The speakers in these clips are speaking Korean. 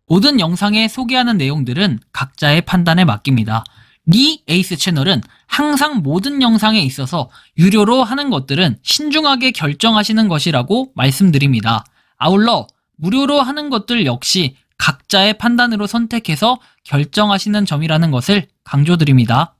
모든 영상에 소개하는 내용들은 각자의 판단에 맡깁니다. 리 에이스 채널은 항상 모든 영상에 있어서 유료로 하는 것들은 신중하게 결정하시는 것이라고 말씀드립니다. 아울러 무료로 하는 것들 역시 각자의 판단으로 선택해서 결정하시는 점이라는 것을 강조드립니다.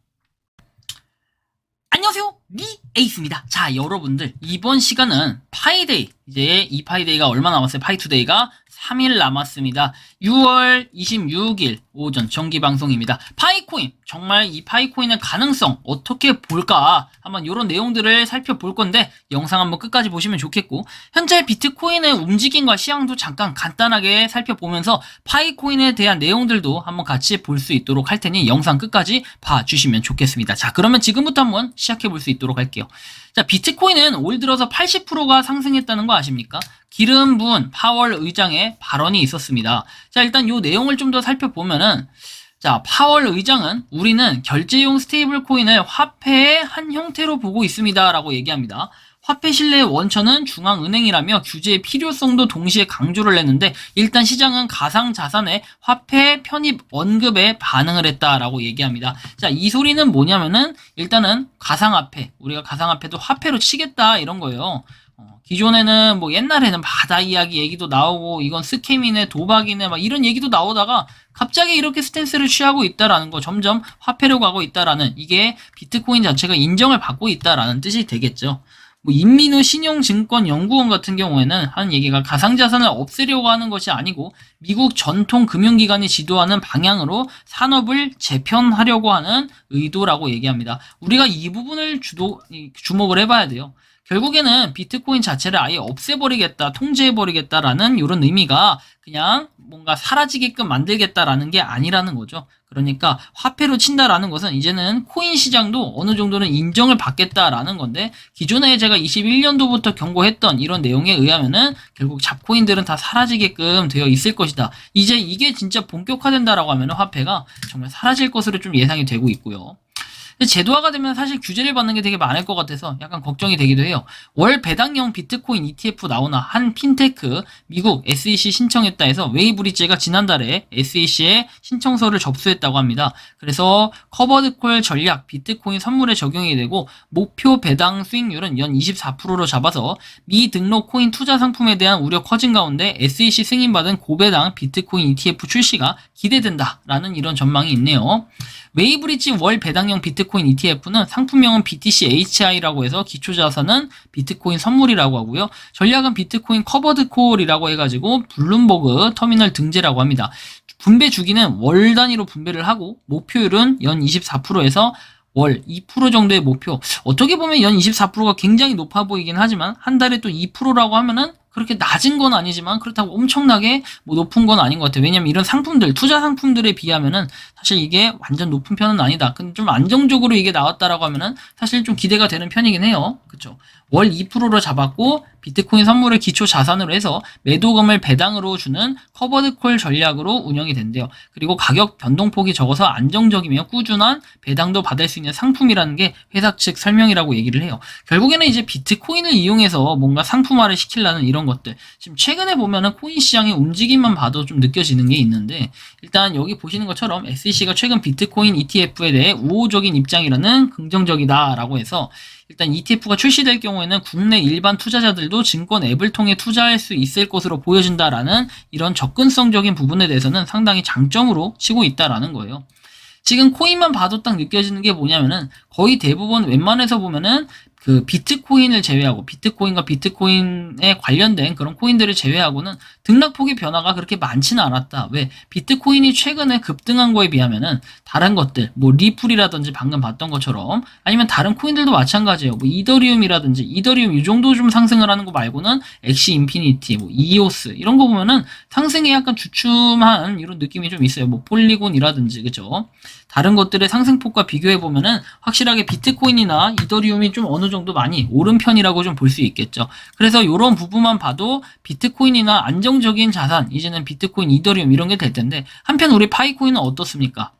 안녕하세요, 리 에이스입니다. 자, 여러분들 이번 시간은 파이데이, 이제 이 파이데이가 얼마 남았어요? 파이투데이가 3일 남았습니다. 6월 26일 오전 정기방송입니다. 파이코인, 정말 이 파이코인의 가능성 어떻게 볼까? 한번 이런 내용들을 살펴볼 건데 영상 한번 끝까지 보시면 좋겠고, 현재 비트코인의 움직임과 시황도 잠깐 간단하게 살펴보면서 파이코인에 대한 내용들도 한번 같이 볼 수 있도록 할 테니 영상 끝까지 봐주시면 좋겠습니다. 자, 그러면 지금부터 한번 시작해 볼 수 있도록 할게요. 자, 비트코인은 올 들어서 80%가 상승했다는 거 아십니까? 기름 부은 파월 의장의 발언이 있었습니다. 자, 일단 이 내용을 좀 더 살펴보면은, 자, 파월 의장은 우리는 결제용 스테이블 코인을 화폐의 한 형태로 보고 있습니다 라고 얘기합니다. 화폐 신뢰의 원천은 중앙은행이라며 규제의 필요성도 동시에 강조를 했는데, 일단 시장은 가상자산의 화폐 편입 언급에 반응을 했다라고 얘기합니다. 자, 이 소리는 뭐냐면은 일단은 가상화폐, 우리가 가상화폐도 화폐로 치겠다 이런 거예요. 기존에는 뭐 옛날에는 바다 이야기 얘기도 나오고 이건 스캠이네 도박이네 막 이런 얘기도 나오다가 갑자기 이렇게 스탠스를 취하고 있다라는 거, 점점 화폐로 가고 있다라는, 이게 비트코인 자체가 인정을 받고 있다라는 뜻이 되겠죠. 뭐 인민우 신용증권연구원 같은 경우에는 하는 얘기가 가상자산을 없애려고 하는 것이 아니고 미국 전통 금융기관이 지도하는 방향으로 산업을 재편하려고 하는 의도라고 얘기합니다. 우리가 이 부분을 주목을 해봐야 돼요. 결국에는 비트코인 자체를 아예 없애버리겠다, 통제해버리겠다라는 이런 의미가 그냥 뭔가 사라지게끔 만들겠다라는 게 아니라는 거죠. 그러니까 화폐로 친다라는 것은 이제는 코인 시장도 어느 정도는 인정을 받겠다라는 건데, 기존에 제가 21년도부터 경고했던 이런 내용에 의하면은 결국 잡코인들은 다 사라지게끔 되어 있을 것이다. 이제 이게 진짜 본격화된다라고 하면은 화폐가 정말 사라질 것으로 좀 예상이 되고 있고요. 제도화가 되면 사실 규제를 받는 게 되게 많을 것 같아서 약간 걱정이 되기도 해요. 월 배당형 비트코인 ETF 나오나 한 핀테크 미국 SEC 신청했다 해서 웨이브리지가 지난달에 SEC에 신청서를 접수했다고 합니다. 그래서 커버드콜 전략 비트코인 선물에 적용이 되고 목표 배당 수익률은 연 24%로 잡아서 미등록 코인 투자 상품에 대한 우려 커진 가운데 SEC 승인받은 고배당 비트코인 ETF 출시가 기대된다라는 이런 전망이 있네요. 웨이브리지 월 배당형 비트코인 ETF는 상품명은 BTC-HI라고 해서 기초자산은 비트코인 선물이라고 하고요. 전략은 비트코인 커버드콜이라고 해가지고 블룸버그 터미널 등재라고 합니다. 분배 주기는 월 단위로 분배를 하고 목표율은 연 24%에서 월 2% 정도의 목표. 어떻게 보면 연 24%가 굉장히 높아 보이긴 하지만 한 달에 또 2%라고 하면은 그렇게 낮은 건 아니지만 그렇다고 엄청나게 뭐 높은 건 아닌 것 같아요. 왜냐면 이런 상품들, 투자 상품들에 비하면은 사실 이게 완전 높은 편은 아니다. 근데 좀 안정적으로 이게 나왔다라고 하면은 사실 좀 기대가 되는 편이긴 해요. 그쵸? 월 2%로 잡았고 비트코인 선물을 기초 자산으로 해서 매도금을 배당으로 주는 커버드콜 전략으로 운영이 된대요. 그리고 가격 변동폭이 적어서 안정적이며 꾸준한 배당도 받을 수 있는 상품이라는 게 회사 측 설명이라고 얘기를 해요. 결국에는 이제 비트코인을 이용해서 뭔가 상품화를 시키려는 이런 것들, 지금 최근에 보면은 코인 시장의 움직임만 봐도 좀 느껴지는 게 있는데, 일단 여기 보시는 것처럼 SEC가 최근 비트코인 ETF에 대해 우호적인 입장이라는 긍정적이다라고 해서 일단 ETF가 출시될 경우에는 국내 일반 투자자들도 증권 앱을 통해 투자할 수 있을 것으로 보여진다라는 이런 접근성적인 부분에 대해서는 상당히 장점으로 치고 있다라는 거예요. 지금 코인만 봐도 딱 느껴지는 게 뭐냐면은 거의 대부분 웬만해서 보면은 그 비트코인을 제외하고 비트코인과 비트코인에 관련된 그런 코인들을 제외하고는 등락폭의 변화가 그렇게 많지는 않았다. 왜? 비트코인이 최근에 급등한 거에 비하면은 다른 것들, 뭐 리플이라든지 방금 봤던 것처럼, 아니면 다른 코인들도 마찬가지예요. 뭐 이더리움이라든지, 이더리움 이 정도 좀 상승을 하는 거 말고는 엑시 인피니티, 뭐 이오스 이런 거 보면은 상승에 약간 주춤한 이런 느낌이 좀 있어요. 뭐 폴리곤이라든지, 그죠? 다른 것들의 상승폭과 비교해 보면은 확실하게 비트코인이나 이더리움이 좀 어느 정도 많이 오른 편이라고 좀 볼 수 있겠죠. 그래서 이런 부분만 봐도 비트코인이나 안정적인 자산, 이제는 비트코인, 이더리움 이런 게 될 텐데, 한편 우리 파이코인은 어떻습니까?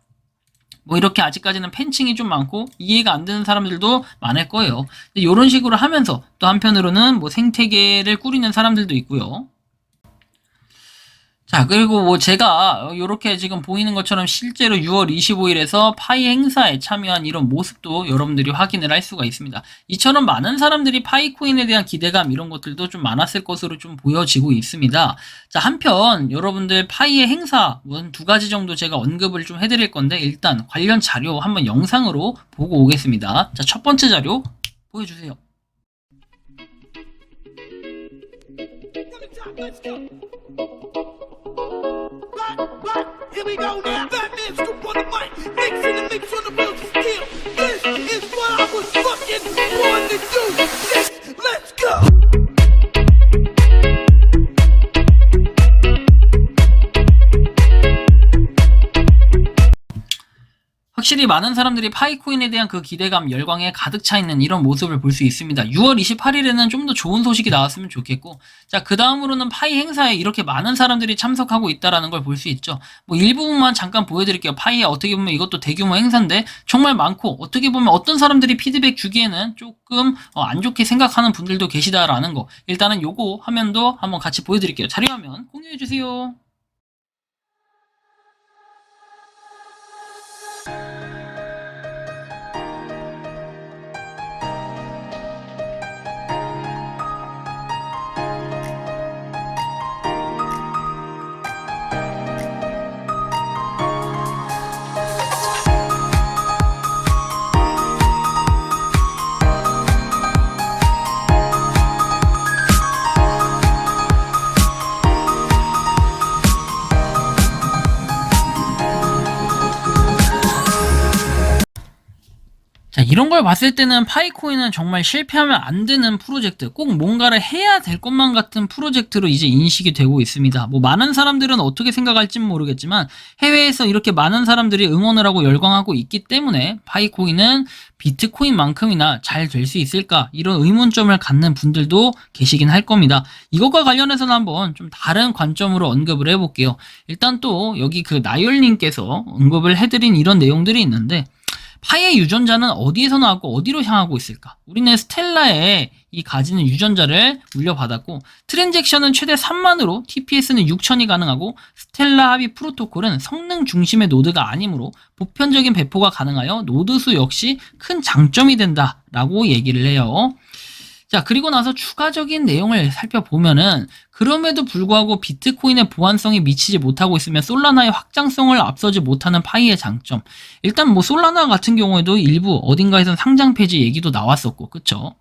뭐 이렇게 아직까지는 팬층이 좀 많고 이해가 안 되는 사람들도 많을 거예요. 이런 식으로 하면서 또 한편으로는 뭐 생태계를 꾸리는 사람들도 있고요. 자, 그리고 뭐 제가 이렇게 지금 보이는 것처럼 실제로 6월 25일에서 파이 행사에 참여한 이런 모습도 여러분들이 확인을 할 수가 있습니다. 이처럼 많은 사람들이 파이코인에 대한 기대감 이런 것들도 좀 많았을 것으로 좀 보여지고 있습니다. 자, 한편 여러분들 파이의 행사 두 가지 정도 제가 언급을 좀 해드릴 건데 일단 관련 자료 한번 영상으로 보고 오겠습니다. 자, 첫 번째 자료 보여주세요. Here we go now. Batman scoop on the mic, mixing the mix on the wheels of steel. This is what I was fucking born to do. Let's go. 확실히 많은 사람들이 파이코인에 대한 그 기대감, 열광에 가득 차 있는 이런 모습을 볼 수 있습니다. 6월 28일에는 좀 더 좋은 소식이 나왔으면 좋겠고, 자, 그 다음으로는 파이 행사에 이렇게 많은 사람들이 참석하고 있다라는 걸 볼 수 있죠. 뭐 일부분만 잠깐 보여드릴게요. 파이에 어떻게 보면 이것도 대규모 행사인데 정말 많고, 어떻게 보면 어떤 사람들이 피드백 주기에는 조금 안 좋게 생각하는 분들도 계시다라는 거. 일단은 요거 화면도 한번 같이 보여드릴게요. 자료화면 공유해주세요. 자, 이런 걸 봤을 때는 파이코인은 정말 실패하면 안 되는 프로젝트, 꼭 뭔가를 해야 될 것만 같은 프로젝트로 이제 인식이 되고 있습니다. 뭐 많은 사람들은 어떻게 생각할지는 모르겠지만 해외에서 이렇게 많은 사람들이 응원을 하고 열광하고 있기 때문에 파이코인은 비트코인만큼이나 잘 될 수 있을까, 이런 의문점을 갖는 분들도 계시긴 할 겁니다. 이것과 관련해서는 한번 좀 다른 관점으로 언급을 해볼게요. 일단 또 여기 그 나열님께서 언급을 해드린 이런 내용들이 있는데, 파이의 유전자는 어디에서 나왔고 어디로 향하고 있을까? 우리는 스텔라에 이 가지는 유전자를 물려받았고, 트랜잭션은 최대 3만으로 TPS는 6천이 가능하고, 스텔라 합의 프로토콜은 성능 중심의 노드가 아니므로 보편적인 배포가 가능하여 노드 수 역시 큰 장점이 된다라고 얘기를 해요. 자, 그리고 나서 추가적인 내용을 살펴보면은, 그럼에도 불구하고 비트코인의 보안성이 미치지 못하고 있으면 솔라나의 확장성을 앞서지 못하는 파이의 장점. 일단 뭐 솔라나 같은 경우에도 일부 어딘가에선 상장 폐지 얘기도 나왔었고, 그쵸?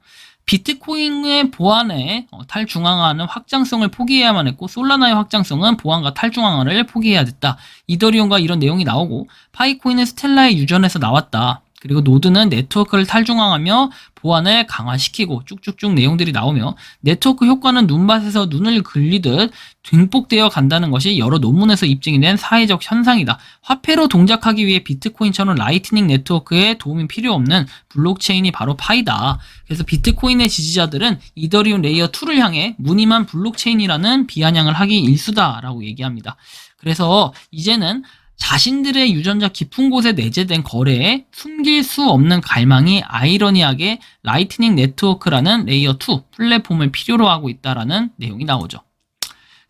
비트코인의 보안에 탈중앙화는 확장성을 포기해야만 했고, 솔라나의 확장성은 보안과 탈중앙화를 포기해야 됐다. 이더리움과 이런 내용이 나오고, 파이코인은 스텔라의 유전에서 나왔다. 그리고 노드는 네트워크를 탈중앙하며 보안을 강화시키고, 쭉쭉쭉 내용들이 나오며, 네트워크 효과는 눈밭에서 눈을 굴리듯 뒷폭되어 간다는 것이 여러 논문에서 입증이 된 사회적 현상이다. 화폐로 동작하기 위해 비트코인처럼 라이트닝 네트워크에 도움이 필요 없는 블록체인이 바로 파이다. 그래서 비트코인의 지지자들은 이더리움 레이어 2를 향해 무늬만 블록체인이라는 비아냥을 하기 일쑤다라고 얘기합니다. 그래서 이제는 자신들의 유전자 깊은 곳에 내재된 거래에 숨길 수 없는 갈망이 아이러니하게 라이트닝 네트워크라는 레이어 2 플랫폼을 필요로 하고 있다라는 내용이 나오죠.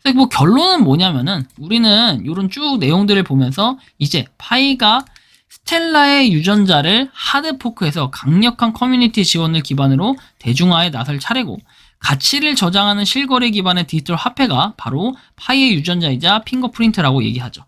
그래서 뭐 결론은 뭐냐면은, 우리는 이런 쭉 내용들을 보면서 이제 파이가 스텔라의 유전자를 하드포크해서 강력한 커뮤니티 지원을 기반으로 대중화에 나설 차례고, 가치를 저장하는 실거래 기반의 디지털 화폐가 바로 파이의 유전자이자 핑거프린트라고 얘기하죠.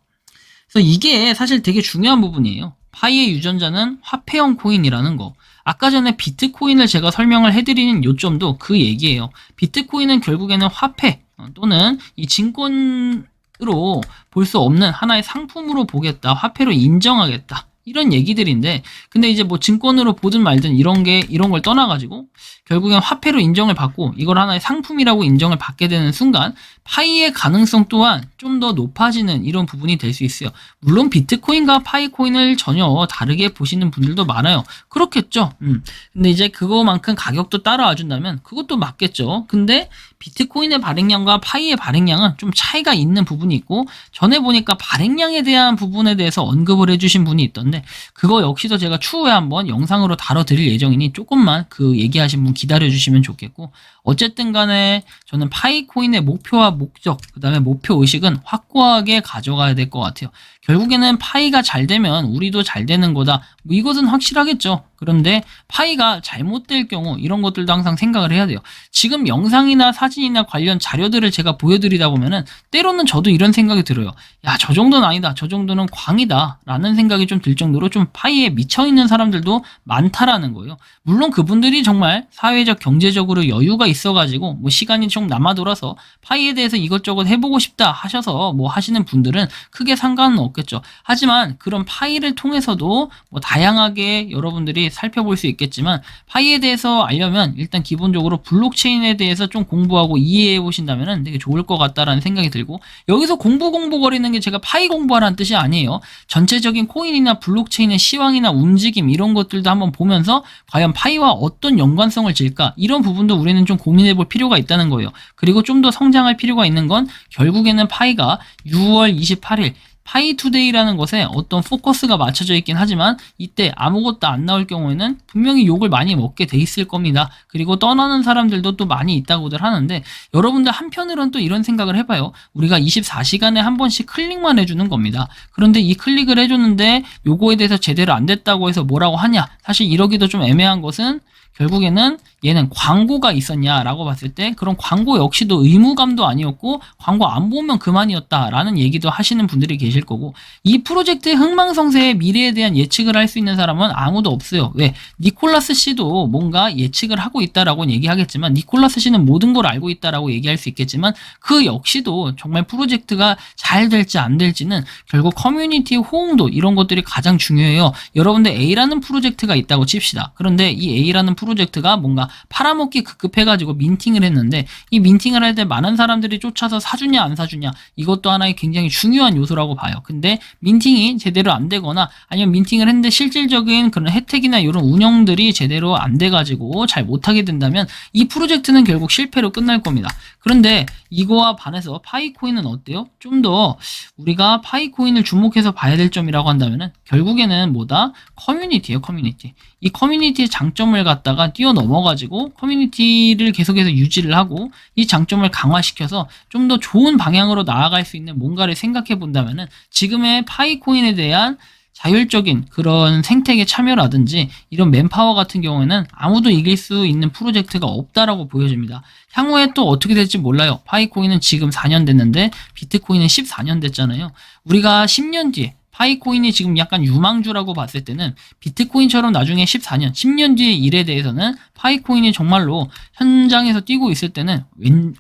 그래서 이게 사실 되게 중요한 부분이에요. 파이의 유전자는 화폐형 코인이라는 거. 아까 전에 비트코인을 제가 설명을 해드리는 요점도 그 얘기예요. 비트코인은 결국에는 화폐 또는 이 증권으로 볼 수 없는 하나의 상품으로 보겠다, 화폐로 인정하겠다, 이런 얘기들인데, 근데 이제 뭐 증권으로 보든 말든 이런 걸 떠나가지고 결국엔 화폐로 인정을 받고 이걸 하나의 상품이라고 인정을 받게 되는 순간 파이의 가능성 또한 좀 더 높아지는 이런 부분이 될 수 있어요. 물론 비트코인과 파이코인을 전혀 다르게 보시는 분들도 많아요. 그렇겠죠. 근데 이제 그거만큼 가격도 따라와 준다면 그것도 맞겠죠. 근데 비트코인의 발행량과 파이의 발행량은 좀 차이가 있는 부분이 있고, 전에 보니까 발행량에 대한 부분에 대해서 언급을 해주신 분이 있던데, 그거 역시도 제가 추후에 한번 영상으로 다뤄드릴 예정이니 조금만 그 얘기하신 분 기다려주시면 좋겠고, 어쨌든 간에 저는 파이코인의 목표와 목적, 그 다음에 목표의식은 확고하게 가져가야 될 것 같아요. 결국에는 파이가 잘 되면 우리도 잘 되는 거다. 뭐 이것은 확실하겠죠. 그런데 파이가 잘못될 경우 이런 것들도 항상 생각을 해야 돼요. 지금 영상이나 사진이나 관련 자료들을 제가 보여드리다 보면은 때로는 저도 이런 생각이 들어요. 야, 저 정도는 아니다. 저 정도는 광이다. 라는 생각이 좀 들 정도로 좀 파이에 미쳐있는 사람들도 많다라는 거예요. 물론 그분들이 정말 사회적, 경제적으로 여유가 있어가지고 뭐 시간이 좀 남아돌아서 파이에 대해서 이것저것 해보고 싶다 하셔서 뭐 하시는 분들은 크게 상관은 없겠죠. 하지만 그런 파이를 통해서도 뭐 다양하게 여러분들이 살펴볼 수 있겠지만, 파이에 대해서 알려면 일단 기본적으로 블록체인에 대해서 좀 공부하고 이해해 보신다면 되게 좋을 것 같다라는 생각이 들고, 여기서 공부거리는 게 제가 파이 공부하라는 뜻이 아니에요. 전체적인 코인이나 블록체인의 시황이나 움직임 이런 것들도 한번 보면서 과연 파이와 어떤 연관성을 질까, 이런 부분도 우리는 좀 고민해 볼 필요가 있다는 거예요. 그리고 좀 더 성장할 필요가 있는 건 결국에는 파이가 6월 28일 파이투데이라는 것에 어떤 포커스가 맞춰져 있긴 하지만, 이때 아무것도 안 나올 경우에는 분명히 욕을 많이 먹게 돼 있을 겁니다. 그리고 떠나는 사람들도 또 많이 있다고들 하는데, 여러분들 한편으로는 또 이런 생각을 해봐요. 우리가 24시간에 한 번씩 클릭만 해주는 겁니다. 그런데 이 클릭을 해줬는데 요거에 대해서 제대로 안 됐다고 해서 뭐라고 하냐, 사실 이러기도 좀 애매한 것은, 결국에는 얘는 광고가 있었냐라고 봤을 때 그런 광고 역시도 의무감도 아니었고 광고 안 보면 그만이었다라는 얘기도 하시는 분들이 계실 거고, 이 프로젝트의 흥망성쇠의 미래에 대한 예측을 할 수 있는 사람은 아무도 없어요. 왜? 니콜라스 씨도 뭔가 예측을 하고 있다라고 얘기하겠지만, 니콜라스 씨는 모든 걸 알고 있다라고 얘기할 수 있겠지만, 그 역시도 정말 프로젝트가 잘 될지 안 될지는 결국 커뮤니티의 호응도, 이런 것들이 가장 중요해요. 여러분들 A라는 프로젝트가 있다고 칩시다. 그런데 이 A라는 프로젝트가 뭔가 팔아먹기 급급해가지고 민팅을 했는데, 이 민팅을 할 때 많은 사람들이 쫓아서 사주냐 안 사주냐, 이것도 하나의 굉장히 중요한 요소라고 봐요. 근데 민팅이 제대로 안 되거나, 아니면 민팅을 했는데 실질적인 그런 혜택이나 이런 운영들이 제대로 안 돼가지고 잘 못하게 된다면 이 프로젝트는 결국 실패로 끝날 겁니다. 그런데 이거와 반해서 파이코인은 어때요? 좀 더 우리가 파이코인을 주목해서 봐야 될 점이라고 한다면은 결국에는 뭐다? 커뮤니티예요, 커뮤니티. 이 커뮤니티의 장점을 갖다가 뛰어넘어가지고 커뮤니티를 계속해서 유지를 하고 이 장점을 강화시켜서 좀 더 좋은 방향으로 나아갈 수 있는 뭔가를 생각해 본다면은, 지금의 파이코인에 대한 자율적인 그런 생태계 참여라든지 이런 맨파워 같은 경우에는 아무도 이길 수 있는 프로젝트가 없다라고 보여집니다. 향후에 또 어떻게 될지 몰라요. 파이코인은 지금 4년 됐는데 비트코인은 14년 됐잖아요. 우리가 10년 뒤에 파이코인이 지금 약간 유망주라고 봤을 때는 비트코인처럼 나중에 14년, 10년 뒤의 일에 대해서는 파이코인이 정말로 현장에서 뛰고 있을 때는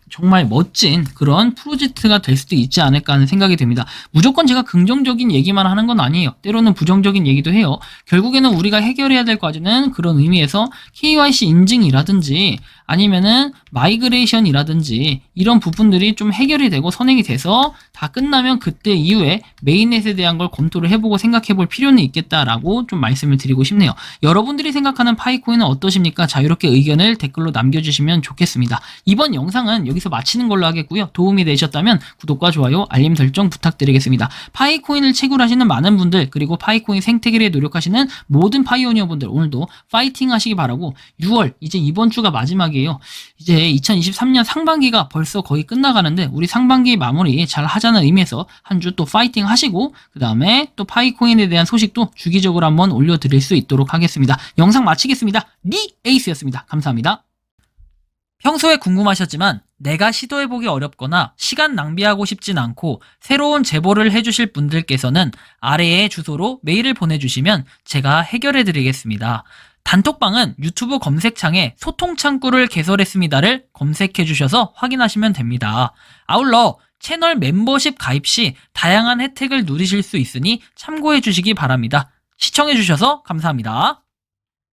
정말 멋진 그런 프로젝트가 될 수도 있지 않을까 하는 생각이 듭니다. 무조건 제가 긍정적인 얘기만 하는 건 아니에요. 때로는 부정적인 얘기도 해요. 결국에는 우리가 해결해야 될 과제는 그런 의미에서 KYC 인증이라든지 아니면은 마이그레이션이라든지 이런 부분들이 좀 해결이 되고 선행이 돼서 다 끝나면 그때 이후에 메인넷에 대한 걸 검토를 해보고 생각해 볼 필요는 있겠다라고 좀 말씀을 드리고 싶네요. 여러분들이 생각하는 파이코인은 어떠십니까? 자유롭게 의견을 댓글로 남겨주시면 좋겠습니다. 이번 영상은 여기서 마치는 걸로 하겠고요. 도움이 되셨다면 구독과 좋아요, 알림 설정 부탁드리겠습니다. 파이코인을 채굴하시는 많은 분들, 그리고 파이코인 생태계에 노력하시는 모든 파이오니어 분들, 오늘도 파이팅 하시기 바라고, 6월 이제 이번 주가 마지막이에요. 이제 2023년 상반기가 벌써 거의 끝나가는데 우리 상반기 마무리 잘 하자는 의미에서 한 주 또 파이팅 하시고, 그 다음에 또 파이코인에 대한 소식도 주기적으로 한번 올려드릴 수 있도록 하겠습니다. 영상 마치겠습니다. 니 에이스였습니다. 감사합니다. 평소에 궁금하셨지만 내가 시도해보기 어렵거나 시간 낭비하고 싶진 않고 새로운 제보를 해주실 분들께서는 아래의 주소로 메일을 보내주시면 제가 해결해드리겠습니다. 단톡방은 유튜브 검색창에 소통창구를 개설했습니다를 검색해주셔서 확인하시면 됩니다. 아울러 채널 멤버십 가입 시 다양한 혜택을 누리실 수 있으니 참고해주시기 바랍니다. 시청해주셔서 감사합니다.